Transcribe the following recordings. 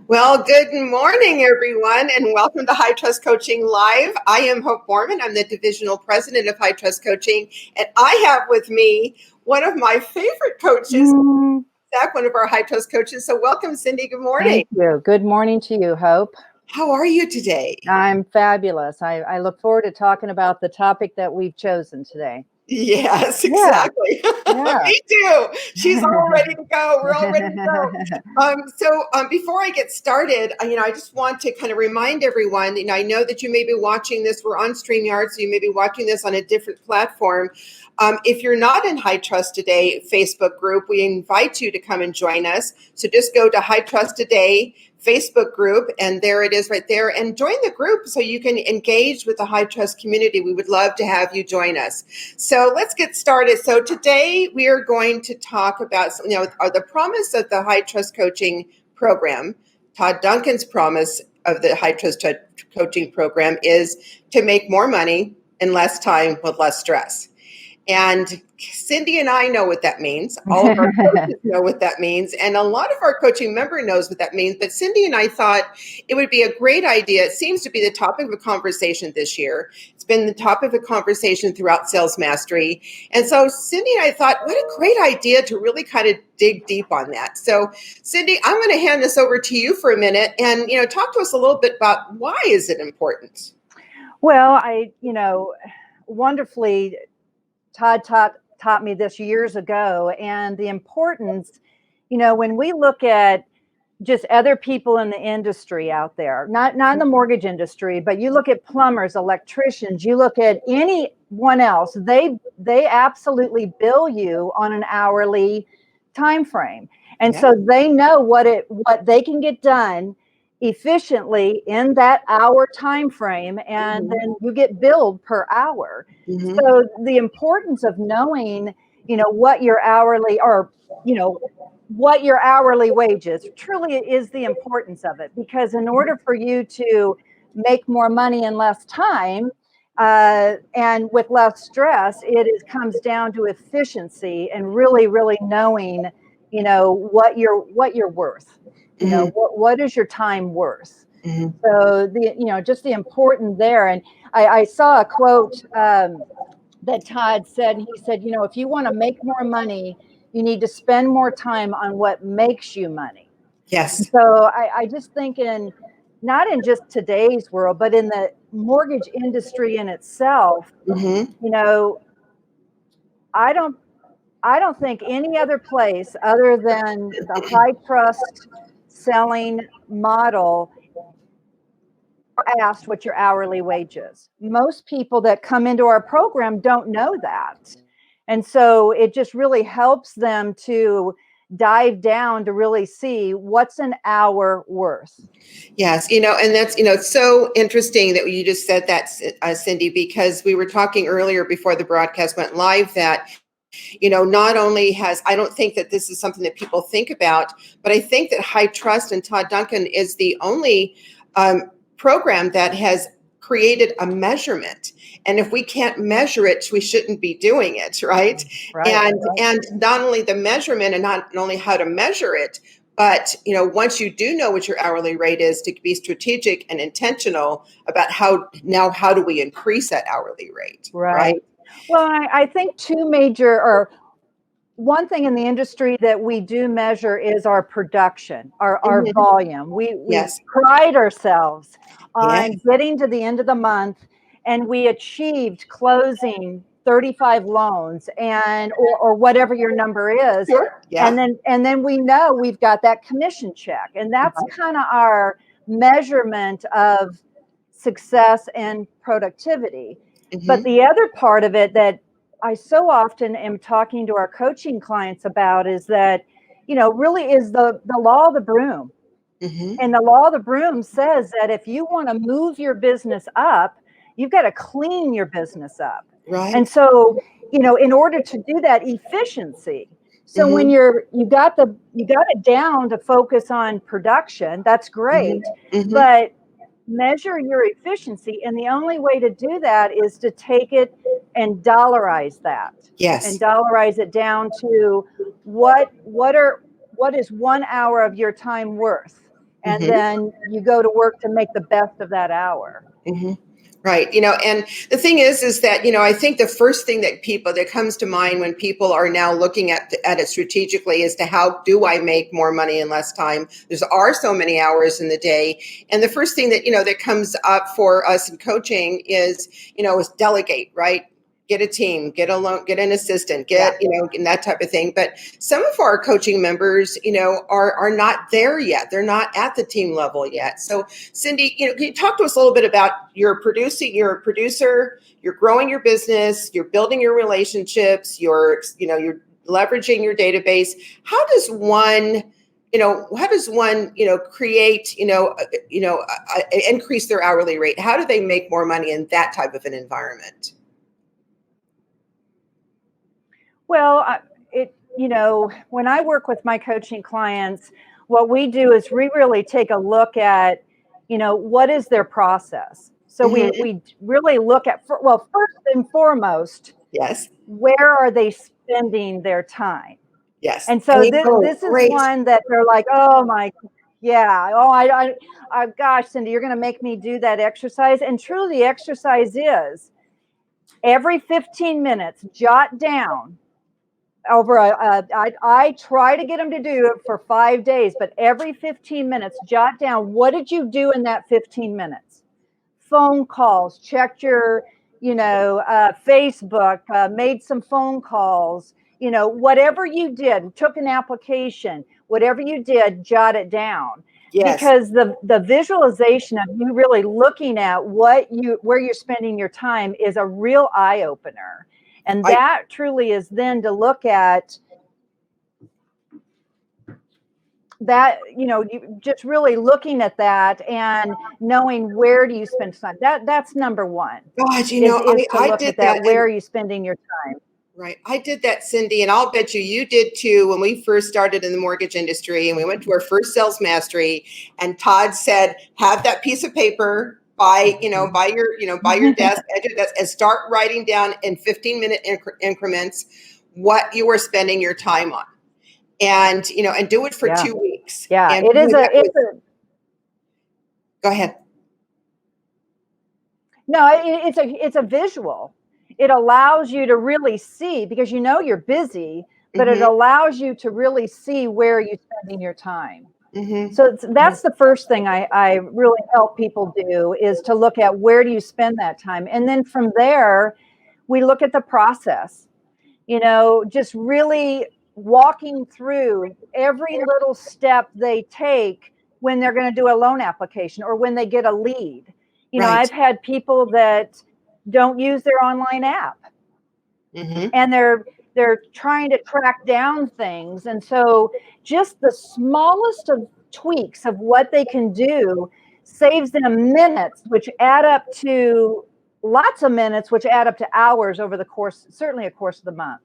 Well, good morning, everyone, and welcome to High Trust Coaching Live. I am Hope Bourman. I'm the Divisional President of High Trust Coaching, and I have with me one of my favorite coaches, Zach, one of our High Trust coaches. So welcome, Cindy. Good morning. Thank you. Good morning to you, Hope. How are you today? I'm fabulous. I look forward to talking about the topic that we've chosen today. Yes, exactly. Yeah. Me too. She's all ready to go. We're all ready to go. So before I get started, I just want to kind of remind everyone, I know that you may be watching this. We're on StreamYard, so you may be watching this on a different platform. If you're not in High Trust Today Facebook group, we invite you to come and join us. So just go to High Trust Today Facebook group, and there it is right there, and join the group so you can engage with the High Trust community. We would love to have you join us. So let's get started. So today we are going to talk about, the promise of the High Trust Coaching Program. Todd Duncan's promise of the High Trust Coaching Program is to make more money in less time with less stress. And Cindy and I know what that means. All of our coaches know what that means. And a lot of our coaching member knows what that means. But Cindy and I thought it would be a great idea. It seems to be the topic of a conversation this year. It's been the topic of conversation throughout Sales Mastery. And so Cindy and I thought, what a great idea to really kind of dig deep on that. So Cindy, I'm going to hand this over to you for a minute and, talk to us a little bit about why is it important? Well, wonderfully, Todd taught me this years ago, and the importance, when we look at just other people in the industry out there, not in the mortgage industry, but you look at plumbers, electricians, you look at anyone else, they absolutely bill you on an hourly time frame. And so they know what they can get done efficiently in that hour time frame, and then you get billed per hour. So the importance of knowing, what your hourly what your hourly wage is truly is the importance of it, because in order for you to make more money in less time and with less stress, comes down to efficiency and really knowing what you're worth. What is your time worth? So just the important there. And I saw a quote that Todd said. He said, if you want to make more money, you need to spend more time on what makes you money. Yes. So I just think not in just today's world, but in the mortgage industry in itself, I don't think any other place other than the high trust selling model are asked what your hourly wage is. Most people that come into our program don't know that. And so it just really helps them to dive down to really see what's an hour worth. Yes, and that's, it's so interesting that you just said that, Cindy, because we were talking earlier before the broadcast went live that not only I don't think that this is something that people think about, but I think that High Trust and Todd Duncan is the only program that has created a measurement. And if we can't measure it, we shouldn't be doing it, right? And not only the measurement and not only how to measure it, but once you do know what your hourly rate is, to be strategic and intentional about how do we increase that hourly rate, right? Well, I think one thing in the industry that we do measure is our production, our volume. We pride ourselves on getting to the end of the month, and we achieved closing 35 loans or whatever your number is. And then we know we've got that commission check. And that's kind of our measurement of success and productivity. But the other part of it that I so often am talking to our coaching clients about is that, really is the law of the broom. And the law of the broom says that if you want to move your business up, you've got to clean your business up. Right. And so, in order to do that, efficiency. So when you got it down to focus on production, that's great. But measure your efficiency, and the only way to do that is to take it and dollarize that. And dollarize it down to what is 1 hour of your time worth. and then you go to work to make the best of that hour. Right. And the thing is that, I think the first thing that comes to mind when people are now looking at it strategically is to how do I make more money in less time? Are so many hours in the day. And the first thing that, that comes up for us in coaching is delegate, right? Get a team, get an assistant, and that type of thing. But some of our coaching members, are not there yet. They're not at the team level yet. So Cindy, can you talk to us a little bit about you're a producer, you're growing your business, you're building your relationships, you're leveraging your database. How does one create, increase their hourly rate? How do they make more money in that type of an environment? Well, when I work with my coaching clients, what we do is we really take a look at, what is their process. So we really look at, first and foremost, yes, where are they spending their time? Yes. And so this is one that they're like, oh my, yeah, I gosh, Cindy, you're going to make me do that exercise. And truly, the exercise is every 15 minutes, jot down I try to get them to do it for 5 days, but every 15 minutes, jot down, what did you do in that 15 minutes? Phone calls, checked your, Facebook, made some phone calls, whatever you did, took an application, whatever you did, jot it down. Yes. Because the visualization of you really looking at where you're spending your time is a real eye opener. And that truly is then to look at that, you just really looking at that and knowing where do you spend time. That's number one. God, I did that. Where are you spending your time? Right. I did that, Cindy, and I'll bet you did too when we first started in the mortgage industry and we went to our first sales mastery and Todd said, have that piece of paper by your desk, edge of desk, and start writing down in 15-minute increments what you were spending your time on. And, and do it for 2 weeks. Yeah, and go ahead. No, it's a visual. It allows you to really see, because you're busy, but it allows you to really see where you're spending your time. So that's the first thing I really help people do, is to look at where do you spend that time. And then from there, we look at the process, just really walking through every little step they take when they're going to do a loan application or when they get a lead. I've had people that don't use their online app and they're trying to track down things. And so just the smallest of tweaks of what they can do saves them minutes, which add up to lots of minutes, which add up to hours over the course of the month.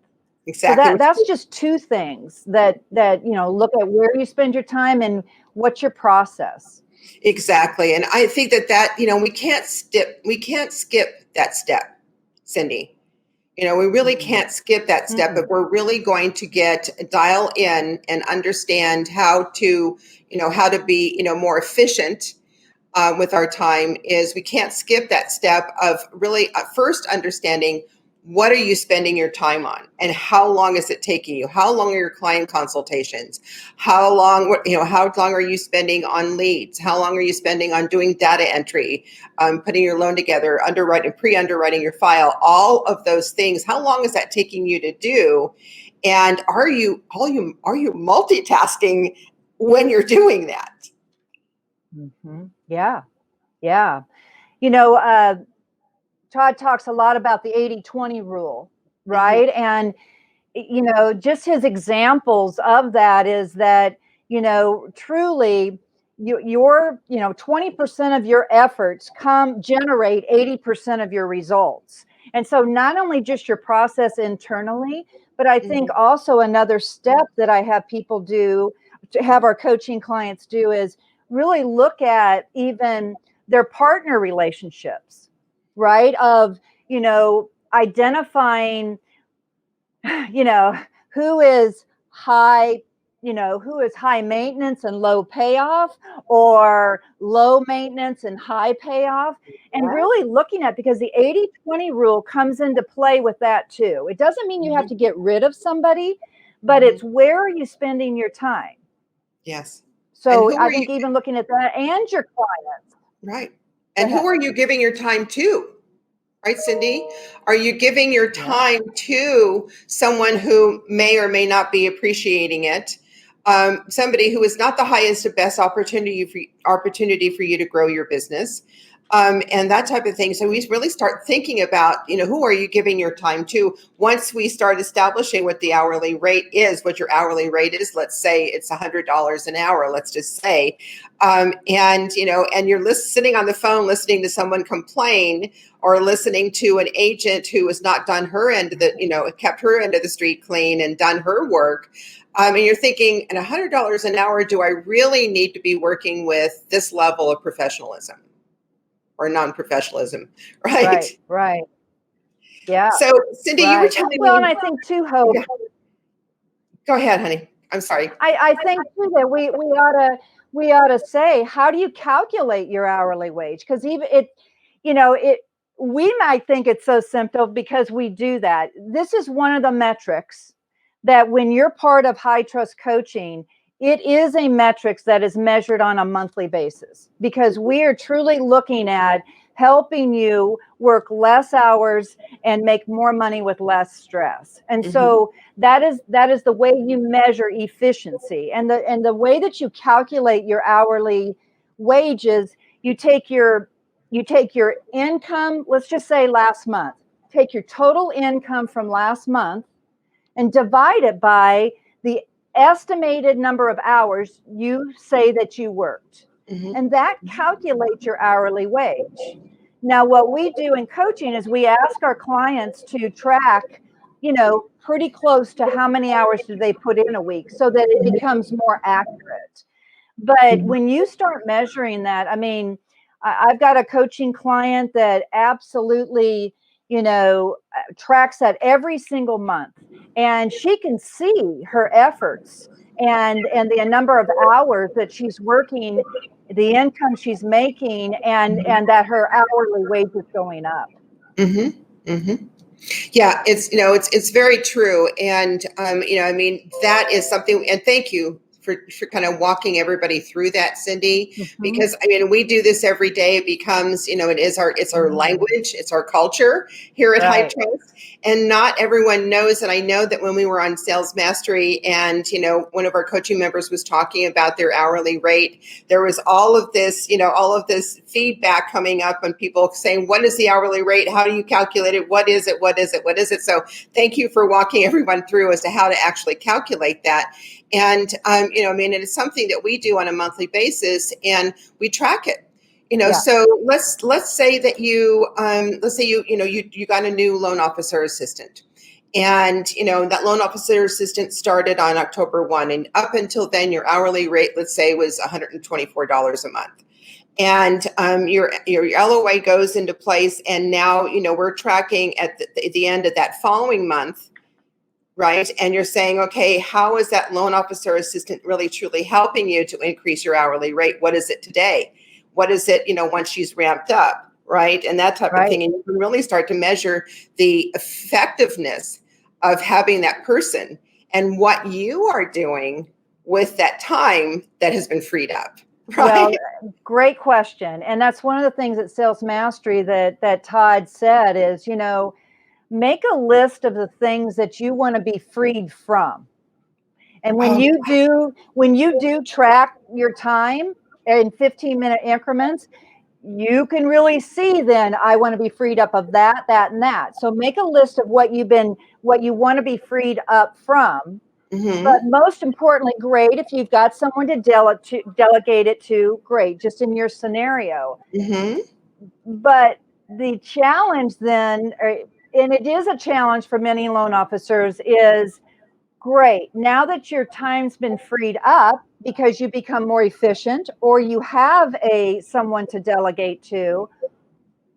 Exactly. So that's just two things that look at where you spend your time and what's your process. Exactly. And I think that we can't skip that step, Cindy. We really can't skip that step if we're really going to dial in and understand how to be, more efficient with our time. Is we can't skip that step of really first understanding what are you spending your time on and how long is it taking you? How long are your client consultations? How long are you spending on leads? How long are you spending on doing data entry, putting your loan together, underwriting, pre-underwriting your file, all of those things? How long is that taking you to do? And are you multitasking when you're doing that? Yeah. Todd talks a lot about the 80-20 rule, right? And, just his examples of that is that, truly your 20% of your efforts generate 80% of your results. And so not only just your process internally, but I think also another step that I have people do, to have our coaching clients do, is really look at even their partner relationships. Right? Of, identifying, who is high who is high maintenance and low payoff, or low maintenance and high payoff, and really looking at, because the 80-20 rule comes into play with that too. It doesn't mean you have to get rid of somebody, but it's where are you spending your time? Yes. So I think even looking at that and your clients. Right. And who are you giving your time to? Right, Cindy? Are you giving your time to someone who may or may not be appreciating it? Somebody who is not the highest or best opportunity for you to grow your business, and that type of thing. So we really start thinking about, who are you giving your time to? Once we start establishing what the hourly rate is, what your hourly rate is, let's say it's $100 an hour, let's just say, and you're sitting on the phone listening to someone complain, or listening to an agent who has not done her end of the, kept her end of the street clean and done her work. And you're thinking, at $100 an hour, do I really need to be working with this level of professionalism or non-professionalism? Right. Yeah. So, Cindy, you were telling me. Well, and I think too, Hope. Yeah. Go ahead, honey. I'm sorry. I think too that we ought to say, how do you calculate your hourly wage? Because even we might think it's so simple because we do that. This is one of the metrics that when you're part of high trust coaching, it is a metrics that is measured on a monthly basis, because we are truly looking at helping you work less hours and make more money with less stress. And so that is the way you measure efficiency. And the way that you calculate your hourly wages, you take your income, let's just say last month, take your total income from last month and divide it by the estimated number of hours you say that you worked. And that calculates your hourly wage. Now, what we do in coaching is we ask our clients to track, pretty close to how many hours do they put in a week, so that it becomes more accurate. But when you start measuring that, I mean, I've got a coaching client that absolutely, tracks that every single month, and she can see her efforts and the number of hours that she's working, the income she's making, and that her hourly wage is going up. Yeah, it's very true, and that is something. And thank you for kind of walking everybody through that, Cindy, because we do this every day. It becomes, it's our language, it's our culture here at High Trust, and not everyone knows. And I know that when we were on Sales Mastery, and one of our coaching members was talking about their hourly rate, there was all of this feedback coming up, and people saying, "What is the hourly rate? How do you calculate it? What is it? What is it? What is it?" So thank you for walking everyone through as to how to actually calculate that. And it's something that we do on a monthly basis, and we track it. So let's say that you got a new loan officer assistant, and that loan officer assistant started on October 1, and up until then your hourly rate, let's say, was $124 a month. And your LOA goes into place, and now we're tracking at the end of that following month. Right. And you're saying, okay, how is that loan officer assistant really truly helping you to increase your hourly rate? What is it today? What is it, once she's ramped up? Right. And that type of thing. And you can really start to measure the effectiveness of having that person and what you are doing with that time that has been freed up. Right. Well, great question. And that's one of the things at Sales Mastery that Todd said is, make a list of the things that you want to be freed from. And when you do track your time in 15-minute increments, you can really see then I want to be freed up of that, and that. So make a list of what you want to be freed up from. But most importantly, great if you've got someone to delegate it to, great, just in your scenario. But the challenge then, and it is a challenge for many loan officers, is great. Now that your time's been freed up because you become more efficient, or you have someone to delegate to,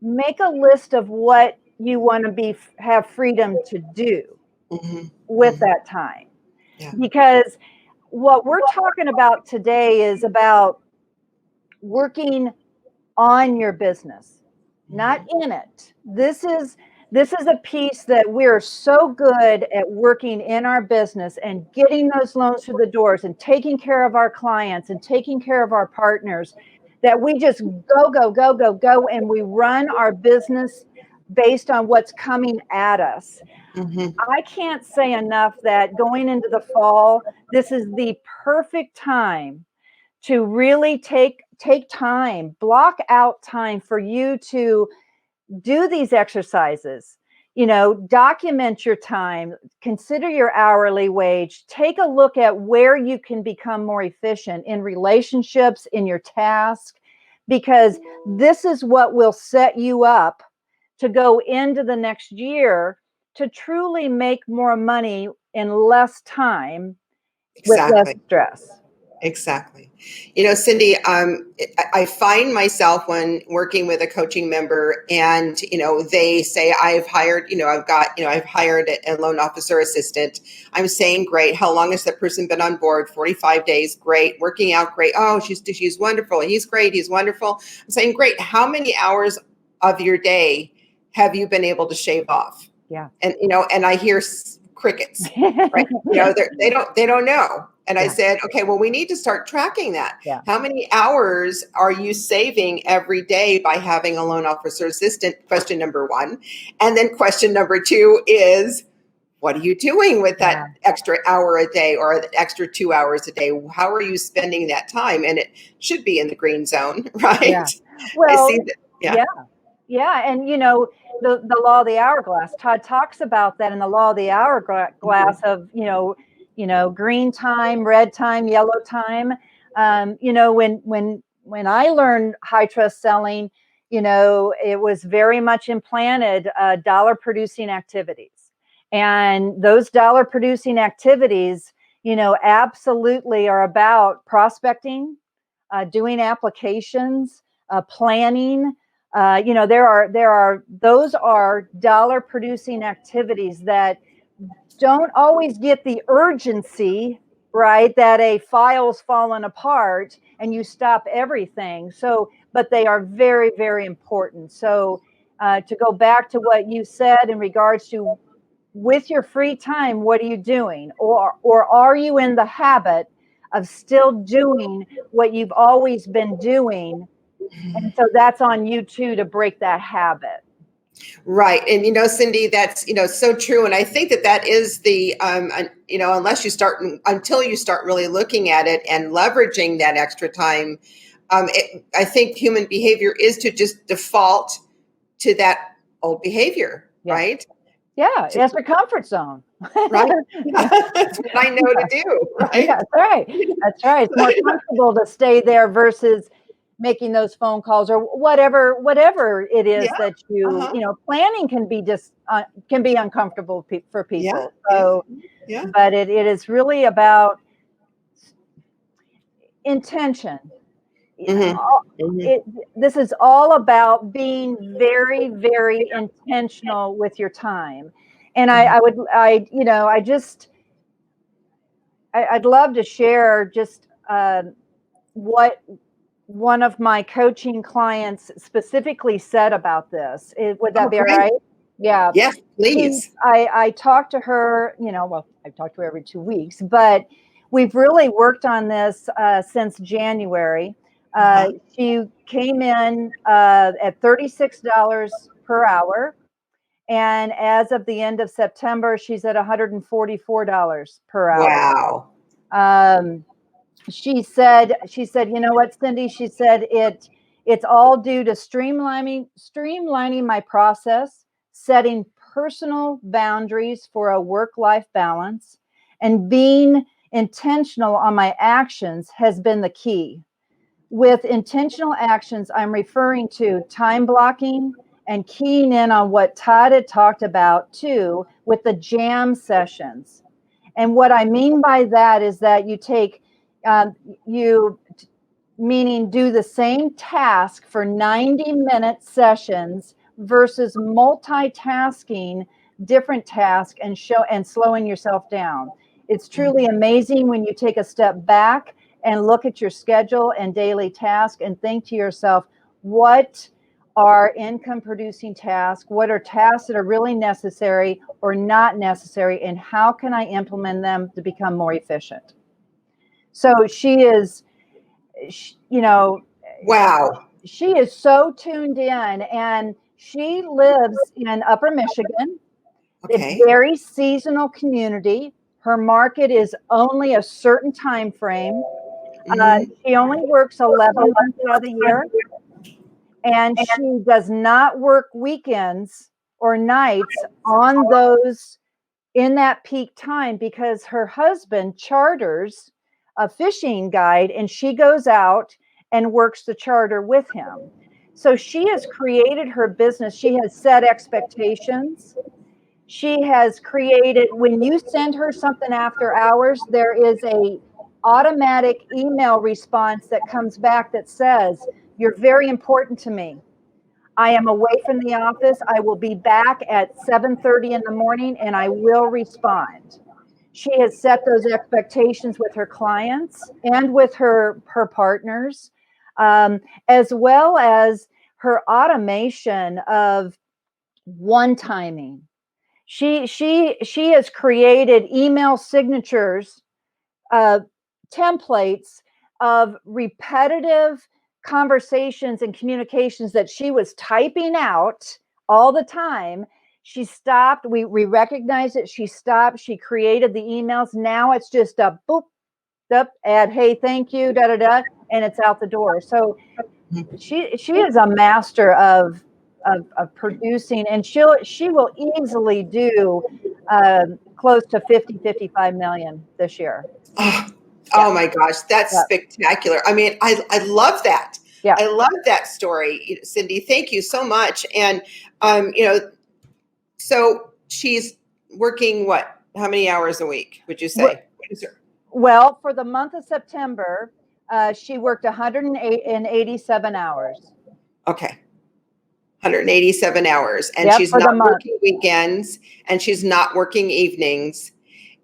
make a list of what you want to have freedom to do with that time. Yeah. Because what we're talking about today is about working on your business, not in it. This is a piece that we're so good at working in our business and getting those loans through the doors and taking care of our clients and taking care of our partners, that we just go, go, go, go, go, and we run our business based on what's coming at us. I can't say enough that going into the fall, this is the perfect time to really take time, block out time for you to do these exercises. Document your time, consider your hourly wage, take a look at where you can become more efficient in relationships, in your task, because this is what will set you up to go into the next year to truly make more money in less time with less Exactly. stress. Exactly. Cindy, I find myself when working with a coaching member and, they say, I've hired a loan officer assistant. I'm saying, great. How long has that person been on board? 45 days. Great. Working out. Great. Oh, she's wonderful. He's great. He's wonderful. I'm saying, great. How many hours of your day have you been able to shave off? Yeah. And I hear crickets, right? They don't know. And I said, okay, well, we need to start tracking that. Yeah. How many hours are you saving every day by having a loan officer assistant? Question number one. And then question number two is, what are you doing with that extra hour a day or the extra 2 hours a day? How are you spending that time? And it should be in the green zone, right? Yeah. Well, I see that. Yeah. Yeah. And the law of the hourglass, Todd talks about that in the law of the hourglass of, green time, red time, yellow time. When I learned high trust selling, it was very much implanted dollar producing activities. And those dollar producing activities, absolutely are about prospecting, doing applications, planning. Those are dollar producing activities that don't always get the urgency, right? That a file's fallen apart and you stop everything. So, but they are very, very important. So, to go back to what you said in regards to with your free time, what are you doing? Or are you in the habit of still doing what you've always been doing? And so that's on you too to break that habit. Right. And, Cindy, that's, so true. And I think that is the, until you start really looking at it and leveraging that extra time, I think human behavior is to just default to that old behavior, right? Yeah, that's your comfort zone. Right. That's what I know to do, right? Yeah, that's right. That's right. It's more comfortable to stay there versus making those phone calls or whatever it is that planning can be can be uncomfortable for people. So, but it is really about intention. This is all about being very, very intentional with your time. And I'd love to share just what one of my coaching clients specifically said about this. Would that be all right? Yeah. Yes, please. I talked to her, I talk to her every 2 weeks, but we've really worked on this since January. She came in at $36 per hour. And as of the end of September, she's at $144 per hour. Wow. She said, you know what, Cindy? She said it's all due to streamlining my process, setting personal boundaries for a work-life balance, and being intentional on my actions has been the key. With intentional actions, I'm referring to time blocking and keying in on what Todd had talked about too with the jam sessions. And what I mean by that is that you take meaning do the same task for 90-minute sessions versus multitasking different tasks and slowing yourself down. It's truly amazing when you take a step back and look at your schedule and daily task and think to yourself, what are income producing tasks? What are tasks that are really necessary or not necessary? And how can I implement them to become more efficient? So she is, you know, Wow. she is so tuned in, and she lives in Upper Michigan. It's Okay. very seasonal community. Her market is only a certain time frame. She only works 11 months out of the year, and she does not work weekends or nights on those in that peak time because her husband charters a fishing guide and she goes out and works the charter with him. So she has created her business. She has set expectations. She has created, when you send her something after hours, there is a automatic email response that comes back that says, "You're very important to me. I am away from the office. I will be back at 7:30 in the morning and I will respond." She has set those expectations with her clients and with her partners, as well as her automation of one timing. She has created email signatures, uh, templates of repetitive conversations and communications that she was typing out all the time. She stopped. We recognized it. She stopped. She created the emails. Now it's just a boop, up, add, hey, thank you, da da da, and it's out the door. So she is a master of producing, and she will easily do close to 50-55 million this year. Oh, Yeah. oh my gosh, that's Yeah. spectacular. I mean, I love that. Yeah. I love that story, Cindy. Thank you so much. And you know, so she's working what? How many hours a week would you say? What is her? Well, for the month of September, she worked 187 hours. Okay. 187 hours. And Yep, she's for the not month. working weekends and she's not working evenings.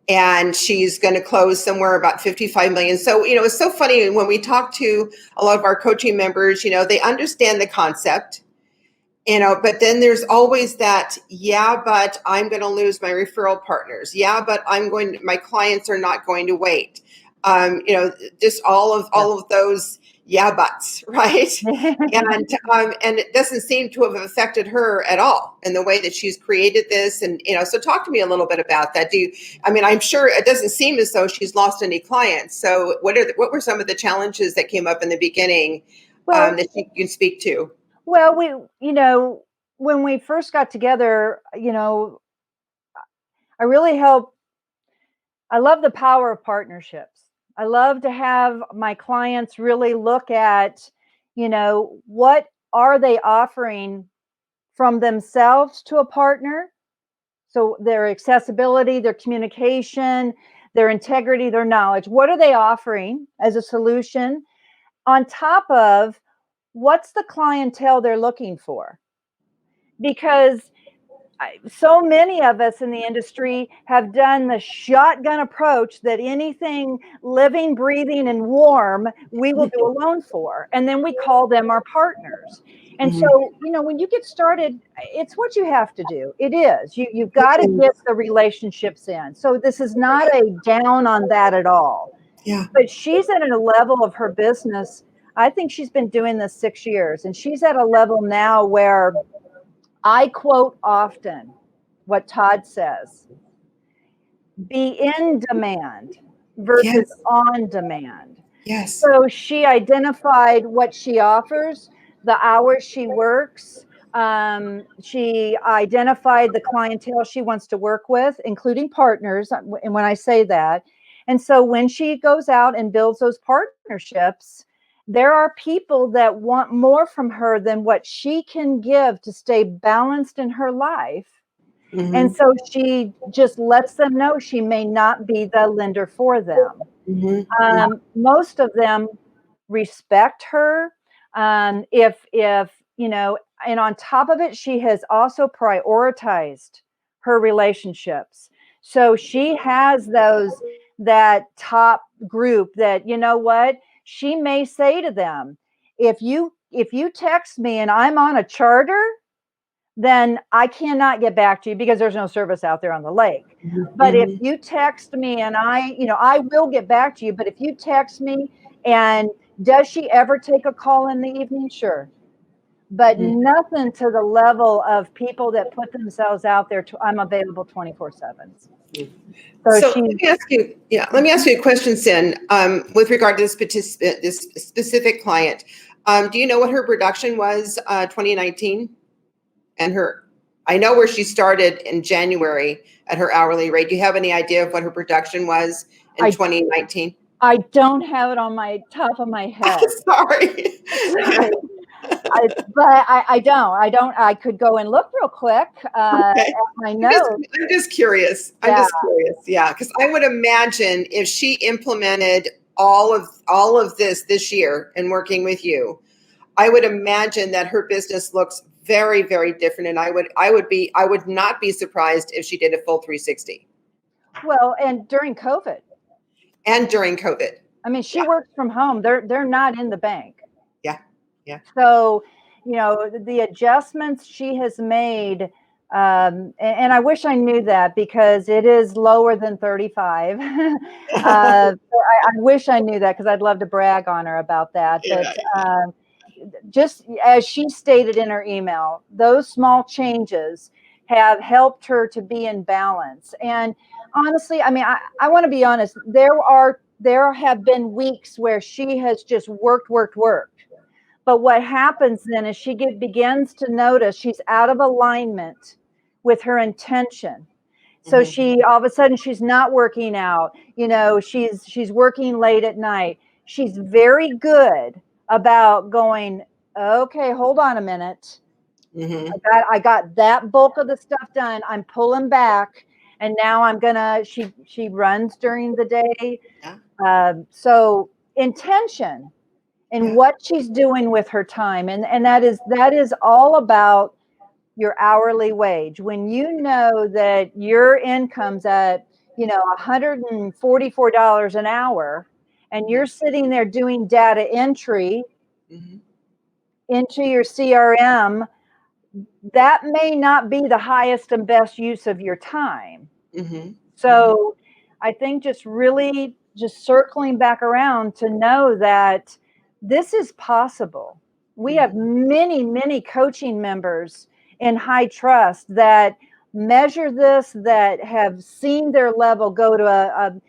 And she's going to close somewhere about 55 million. So, it's so funny when we talk to a lot of our coaching members, they understand the concept, but then there's always that, yeah, but I'm going to lose my referral partners. Yeah, but my clients are not going to wait. Just all of those yeah buts, right? And it doesn't seem to have affected her at all in the way that she's created this. And so talk to me a little bit about that. I'm sure it doesn't seem as though she's lost any clients. So what were some of the challenges that came up in the beginning that you can speak to? Well, when we first got together, I love the power of partnerships. I love to have my clients really look at, what are they offering from themselves to a partner? So their accessibility, their communication, their integrity, their knowledge. What are they offering as a solution on top of what's the clientele they're looking for? Because so many of us in the industry have done the shotgun approach that anything living, breathing, and warm, we will do a loan for. And then we call them our partners. And so, when you get started, it's what you have to do. It is. You've got to get the relationships in. So this is not a down on that at all. Yeah. But she's at a level of her business. I think she's been doing this 6 years, and she's at a level now where I quote often what Todd says: be in demand versus on demand. Yes. So she identified what she offers, the hours she works. She identified the clientele she wants to work with, including partners. And when I say that, and so when she goes out and builds those partnerships, there are people that want more from her than what she can give to stay balanced in her life. Mm-hmm. And so she just lets them know she may not be the lender for them. Mm-hmm. Most of them respect her. If and on top of it, she has also prioritized her relationships. So she has that top group that, you know what, she may say to them, if you text me and I'm on a charter, then I cannot get back to you because there's no service out there on the lake. But if Mhm. you text me and I will get back to you. But if you text me, and does she ever take a call in the evening? Sure. But Mhm. nothing to the level of people that put themselves out there to, I'm available 24/7. So So she, let me ask you a question, Sin, with regard to this specific client. Do you know what her production was 2019? And I know where she started in January at her hourly rate. Do you have any idea of what her production was in I 2019? I don't have it on my top of my head. Sorry. Sorry. I don't. I could go and look real quick at Okay. my I'm just, notes. I'm just curious. I'm Yeah. just curious. Yeah, because I would imagine if she implemented all of this year and working with you, I would imagine that her business looks very, very different. And I would not be surprised if she did a full 360. Well, and during COVID, And during COVID. I mean, she Yeah, works from home. They're not in the bank. yeah, yeah. So, the adjustments she has made, and I wish I knew that because it is lower than 35. So I wish I knew that because I'd love to brag on her about that. But Yeah. just as she stated in her email, those small changes have helped her to be in balance. And honestly, I mean, I want to be honest. There have been weeks where she has just worked. But what happens then is she begins to notice she's out of alignment with her intention. So Mhm. she all of a sudden she's not working out. She's working late at night. She's very good about going, okay, hold on a minute. Mhm. I got that bulk of the stuff done. I'm pulling back, and now I'm gonna. She runs during the day. Yeah. So intention and Yeah. what she's doing with her time, and that is all about your hourly wage. When you know that your income's at $144 an hour, and you're sitting there doing data entry Mhm. into your CRM, that may not be the highest and best use of your time. Mhm. Mhm. So I think just really just circling back around to know that this is possible. We have Mhm. many, many coaching members in high trust that measure this, that have seen their level go to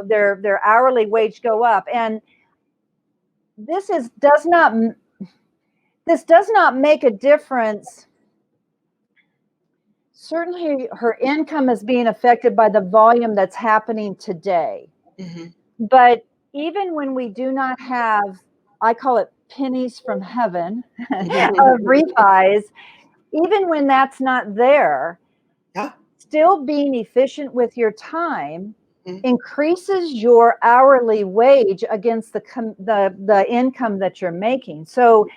their hourly wage go up. And this is does not this does not make a difference. Certainly her income is being affected by the volume that's happening today. Mhm. But even when we do not have, I call it pennies from heaven of refis, even when that's not there, Yeah. still being efficient with your time Mhm. increases your hourly wage against the income that you're making. So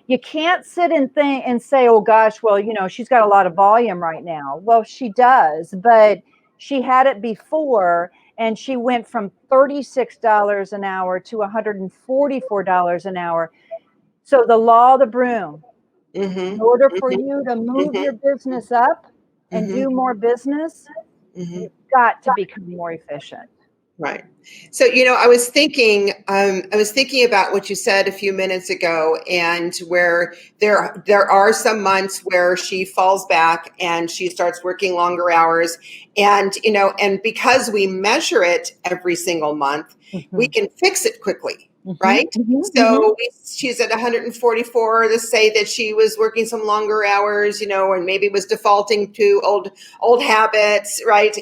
you can't sit and think and say, oh gosh, well, she's got a lot of volume right now. Well, she does, but she had it before, and she went from $36 an hour to $144 an hour. So the law of the broom, in Mhm. order for Mhm. you to move Mhm. your business up and Mhm. do more business, Mhm. you've got to become more efficient. Right. So, I was thinking about what you said a few minutes ago, and where there are some months where she falls back and she starts working longer hours, and because we measure it every single month, we Mhm, can fix it quickly, mhm, right? mhm, mhm. So she's at 144. To say that she was working some longer hours, and maybe was defaulting to old habits, right?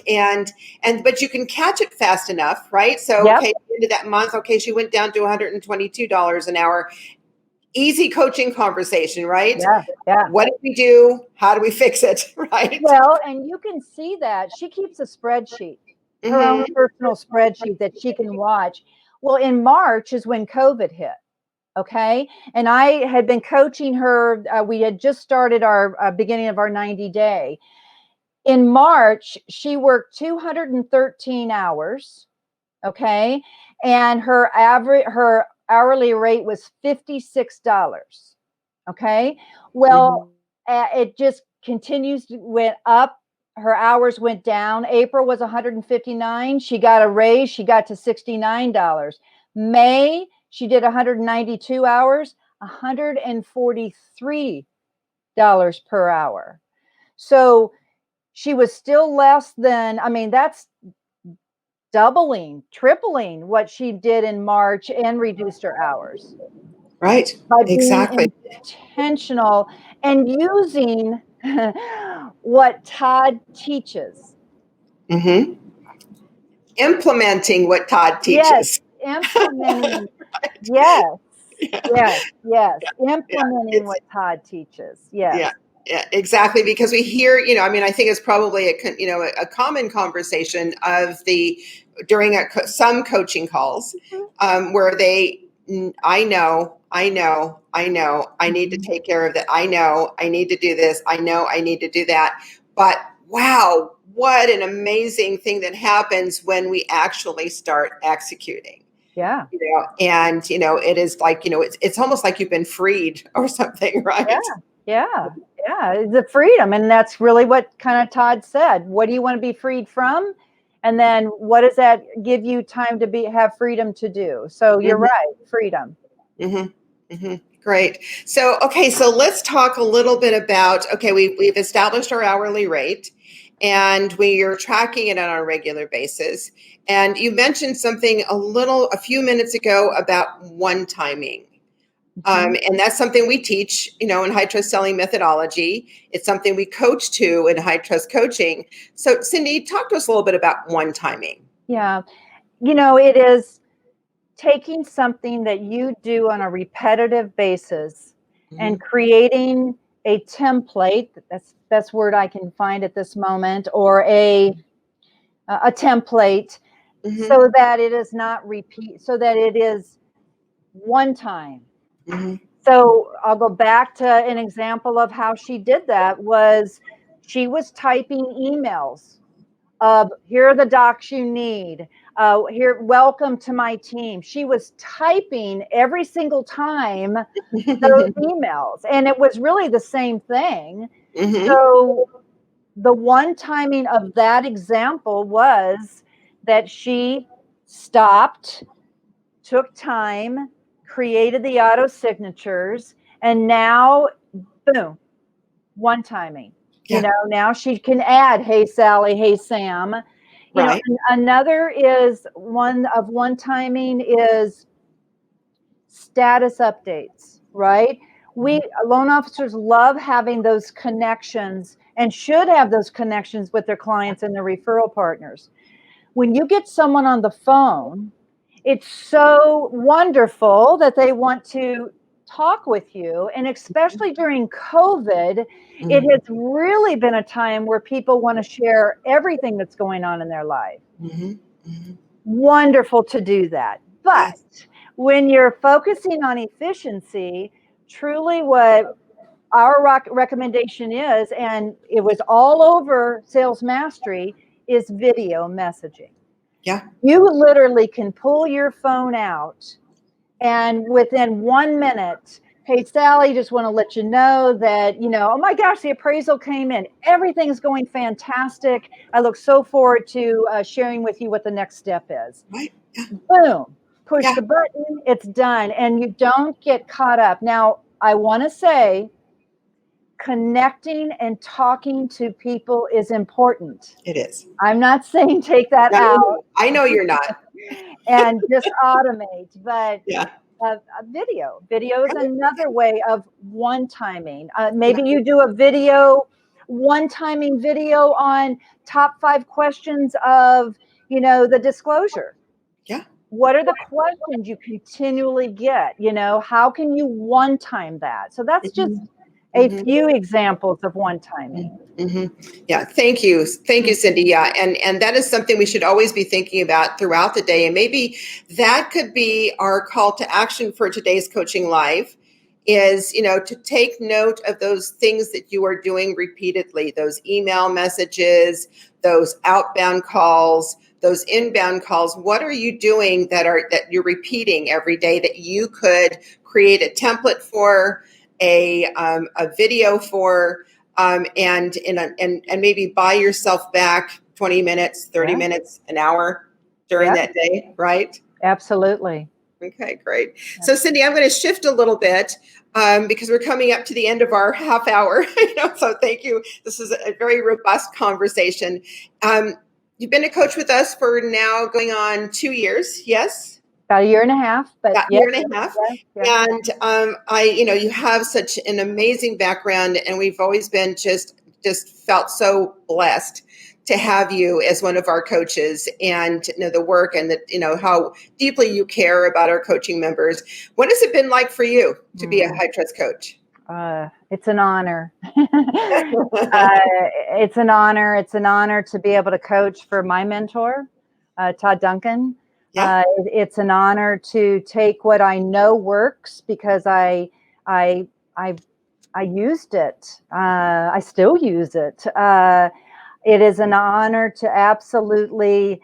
But you can catch it fast enough, right? So Yep. okay, into that month, okay, she went down to $122 an hour. Easy coaching conversation, right? Yeah. Yeah. What did we do? How do we fix it? Right? Well, and you can see that she keeps a spreadsheet, her own Mm-hmm. personal spreadsheet that she can watch. Well, in March is when COVID hit. Okay. And I had been coaching her. We had just started our beginning of our 90-day. In March, she worked 213 hours. Okay. And her hourly rate was $56. Okay. Well, it just continues to went up. Her hours went down. April was 159. She got a raise. She got to $69. May, she did 192 hours, $143 per hour. So she was still less than, I mean, that's doubling, tripling what she did in March and reduced her hours Right. by Exactly. being intentional and using what Todd teaches. Mm-hmm. Implementing what Todd Yes, teaches. implementing. Right. Yes, Yeah. yes. Yeah. Implementing It's what Todd teaches. Yes. yeah. Yeah, exactly. Because we hear, I mean, I think it's probably a common conversation of during some coaching calls Mhm. where I need to take care of that. I need to do this. I need to do that. But wow, what an amazing thing that happens when we actually start executing. Yeah. And it is like, it's almost like you've been freed or something, Yeah. right? Yeah. Yeah. The freedom. And that's really what kind of Todd said. What do you want to be freed from? And then what does that give you time to have freedom to do? So you're Mhm. right. Freedom. Mm-hmm. Mm-hmm. Great. So, okay, so let's talk a little bit about, okay, we've established our hourly rate and we are tracking it on a regular basis. And you mentioned something a few minutes ago about one timing. Mhm. And that's something we teach, in high trust selling methodology. It's something we coach to in high trust coaching. So, Cindy, talk to us a little bit about one timing. Yeah. It is taking something that you do on a repetitive basis Mm-hmm. and creating a template. That's the best word I can find at this moment, or a template, Mm-hmm. so that it is not repeat, so that it is one time. Mm-hmm. So I'll go back to an example of how she did that. Was she was typing emails of, here are the docs you need, here, welcome to my team. She was typing every single time those emails, and it was really the same thing. Mm-hmm. So the one timing of that example was that she stopped, took time, created the auto signatures, and now, boom, one timing. Yeah. Now she can add, hey, Sally, hey, Sam. Right. Another is one timing is status updates, right? We loan officers love having those connections and should have those connections with their clients and their referral partners. When you get someone on the phone, it's so wonderful that they want to talk with you. And especially during COVID, it has really been a time where people want to share everything that's going on in their life. Mm-hmm. Mm-hmm. Wonderful to do that. But Yes. when you're focusing on efficiency, truly what our recommendation is, and it was all over Sales Mastery, is video messaging. Yeah. You literally can pull your phone out and within 1 minute, hey, Sally, just want to let you know that, oh my gosh, the appraisal came in. Everything's going fantastic. I look so forward to sharing with you what the next step is. Right. Yeah. Boom, push Yeah. the button, it's done. And you don't get caught up. Now, I want to say, connecting and talking to people is important. It is. I'm not saying take that No, out I know you're not. and just automate, but Yeah. a video is Right. another way of one timing. Yeah. Maybe you do a one timing video on top 5 questions of, the disclosure. Yeah. What are the questions you continually get? How can you one time that? So that's just Mm-hmm. a Mm-hmm. few examples of one timing. Mm-hmm. Yeah. Thank you. Thank you, Cindy. Yeah. And that is something we should always be thinking about throughout the day. And maybe that could be our call to action for today's coaching live is, to take note of those things that you are doing repeatedly, those email messages, those outbound calls, those inbound calls. What are you doing that you're repeating every day that you could create a template for, a video for, and maybe buy yourself back 20 minutes, 30 minutes, an hour during that day, right? Absolutely. Okay, great. So Cindy, I'm going to shift a little bit because we're coming up to the end of our half hour. So thank you. This is a very robust conversation. You've been a coach with us for now going on 2 years, yes? About a year and a half, but a year and a half. And you have such an amazing background, and we've always been just felt so blessed to have you as one of our coaches, and the work and how deeply you care about our coaching members. What has it been like for you to be a high trust coach? It's an honor. It's an honor. It's an honor to be able to coach for my mentor, Todd Duncan. Yeah. It's an honor to take what I know works because I used it. I still use it. It is an honor to absolutely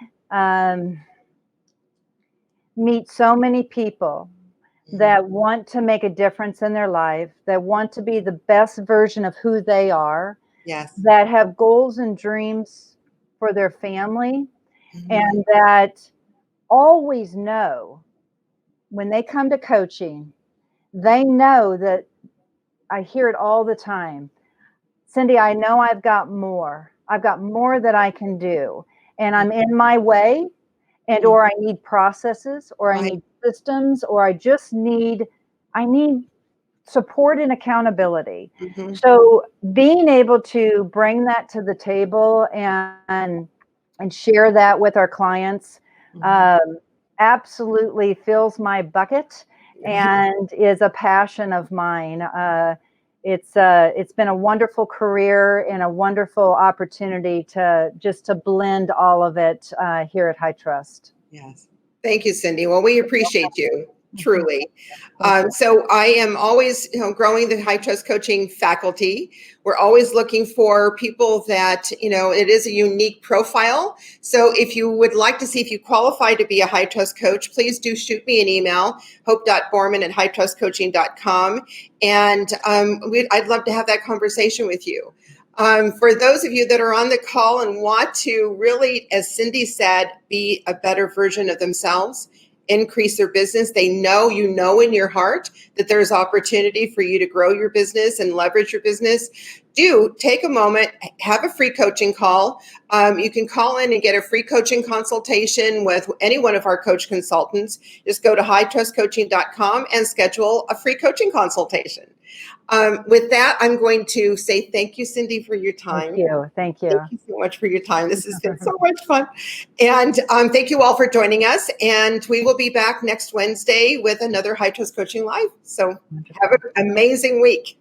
meet so many people that want to make a difference in their life, that want to be the best version of who they are, yes, that have goals and dreams for their family, and that always know when they come to coaching, they know that I hear it all the time. Cindy, I know I've got more. I've got more that I can do, and I'm in my way, and or I need processes, or I need systems, or I need support and accountability. So being able to bring that to the table and share that with our clients absolutely fills my bucket and is a passion of mine. It's been a wonderful career and a wonderful opportunity to blend all of it here at High Trust. Yes. Thank you, Cindy. Well, we appreciate you. Truly. So I am always growing the High Trust coaching faculty. We're always looking for people that, it is a unique profile. So if you would like to see if you qualify to be a High Trust coach, please do shoot me an email, hope.bourman@hightrustcoaching.com. And I'd love to have that conversation with you. For those of you that are on the call and want to really, as Cindy said, be a better version of themselves, increase their business, they know in your heart that there's opportunity for you to grow your business and leverage your business. Do take a moment, have a free coaching call. You can call in and get a free coaching consultation with any one of our coach consultants. Just go to hightrustcoaching.com and schedule a free coaching consultation. With that, I'm going to say thank you, Cindy, for your time. Thank you. Thank you so much for your time. This has been so much fun. And thank you all for joining us. And we will be back next Wednesday with another High Trust Coaching Live. So have an amazing week.